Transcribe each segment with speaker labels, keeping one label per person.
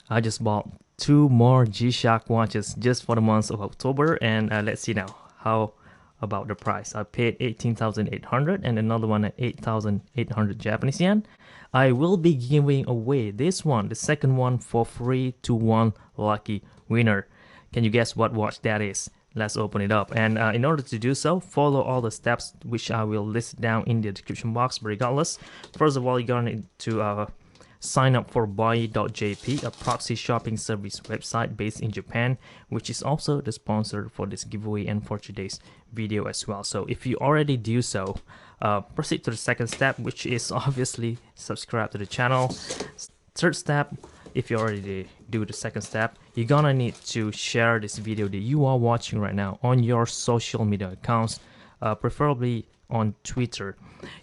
Speaker 1: I just bought two more G-Shock watches just for the month of October, and let's see now how about the price. I paid 18,800 and another one at 8,800 Japanese yen. I will be giving away this one, the second one, for free to one lucky winner. Can you guess what watch that is? Let's open it up, and in order to do so, follow all the steps which I will list down in the description box. But regardless, first of all, you're gonna need to sign up for Buyee.jp, a proxy shopping service website based in Japan, which is also the sponsor for this giveaway and for today's video as well. So if you already do so, proceed to the second step, which is obviously subscribe to the channel. Third step, if you already do the second step, you're gonna need to share this video that you are watching right now on your social media accounts, preferably on Twitter,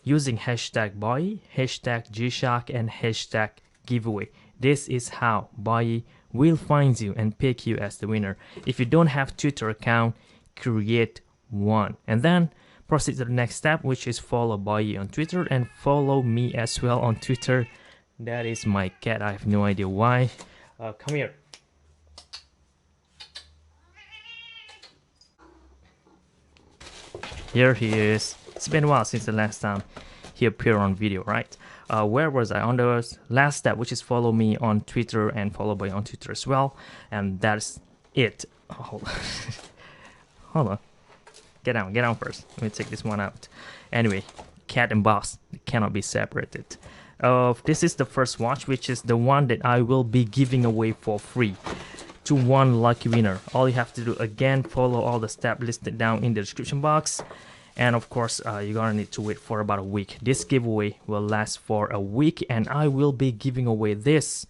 Speaker 1: using hashtag Buyee, hashtag gshock, and hashtag giveaway. This is how Buyee will find you and pick you as the winner. If you don't have Twitter account, create one, and then proceed to the next step, which is follow Buyee on Twitter and follow me as well on Twitter. That is my cat. I have no idea why. Come here. Here he is. It's been a while since the last time he appeared on video, right? Where was I? On the last step, which is follow me on Twitter and follow Buyee on Twitter as well. And that's it. Oh, hold on. Hold on. Get down first. Let me take this one out. Anyway, cat and boss cannot be separated. This is the first watch, which is the one that I will be giving away for free to one lucky winner. All you have to do, again, follow all the steps listed down in the description box. And of course, you're gonna need to wait for about a week. This giveaway will last for a week, and I will be giving away this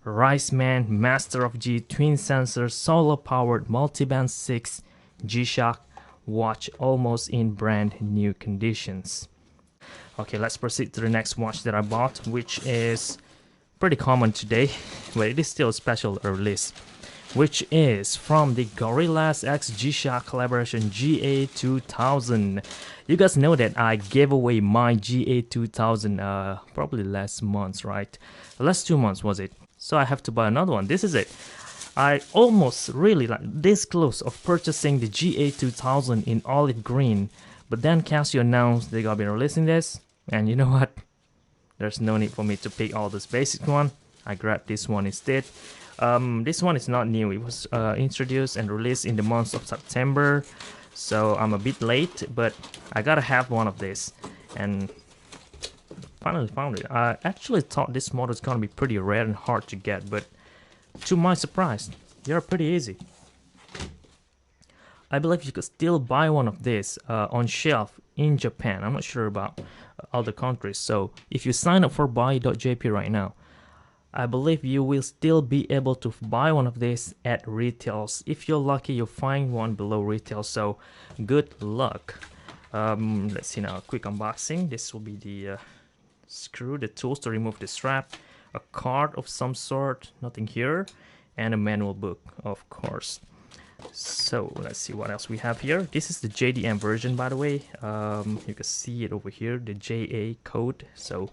Speaker 1: Riceman Master of G twin sensor solar powered multiband 6 G-Shock watch, almost in brand new conditions. Okay, let's proceed to the next watch that I bought, which is pretty common today, but it is still a special release, which is from the Gorillaz X G-Shock collaboration GA2000. You guys know that I gave away my GA2000 probably last month, right? Last 2 months was it? So I have to buy another one. This is it. I almost really like this close of purchasing the GA2000 in olive green, but then Casio announced they're gonna be releasing this, and you know what? There's no need for me to pick all this basic one. I grabbed this one instead. This one is not new. It was introduced and released in the month of September, so I'm a bit late, but I gotta have one of this, and finally found it. I actually thought this model is gonna be pretty rare and hard to get, but to my surprise, they're pretty easy. I believe you could still buy one of this on shelf in Japan. I'm not sure about other countries. So if you sign up for Buyee.jp right now, I believe you will still be able to buy one of these at retails. If you're lucky, you'll find one below retail. So good luck. Let's see now, a quick unboxing. This will be the screw, the tools to remove the strap, a card of some sort, nothing here, and a manual book, of course. So let's see what else we have here. This is the JDM version, by the way. You can see it over here, the JA code. So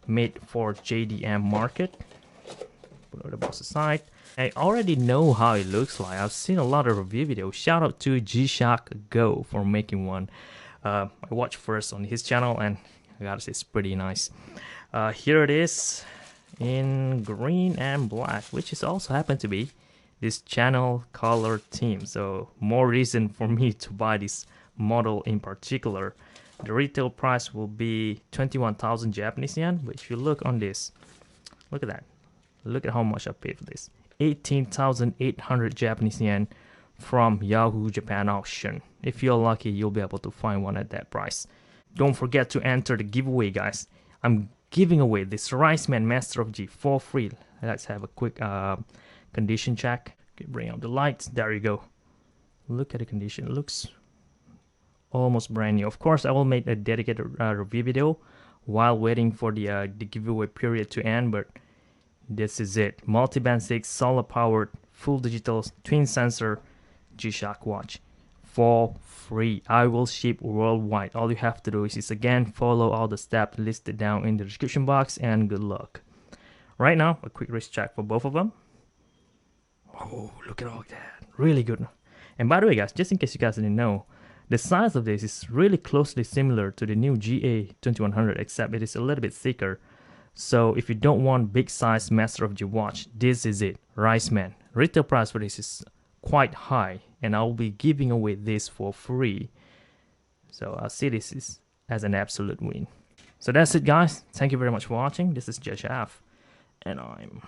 Speaker 1: made for JDM market. Put the box aside. I already know how it looks like. I've seen a lot of review videos. Shout out to G-Shock Go for making one. I watched first on his channel, and I gotta say it's pretty nice. Here it is in green and black, which is also happened to be this channel color theme, so more reason for me to buy this model in particular. The retail price will be 21,000 Japanese yen, but if you look on this, look at that, look at how much I paid for this. 18,800 Japanese yen from Yahoo Japan auction. If you're lucky, you'll be able to find one at that price. Don't forget to enter the giveaway, guys. I'm giving away this Riceman Master of G for free. Let's have a quick condition check. Okay, bring up the lights. There you go. Look at the condition. It looks almost brand new. Of course, I will make a dedicated review video while waiting for the giveaway period to end, but this is it. Multiband 6 solar powered full digital twin sensor G-Shock watch for free. I will ship worldwide. All you have to do is again follow all the steps listed down in the description box, and good luck. Right now, a quick wrist check for both of them. Oh, look at all that. Really good. And by the way, guys, just in case you guys didn't know, the size of this is really closely similar to the new GA2100, except it is a little bit thicker. So if you don't want big size master of your watch, this is it. Riceman. Retail price for this is quite high, and I'll be giving away this for free. So I'll see this as an absolute win. So that's it, guys. Thank you very much for watching. This is gshock, and I'm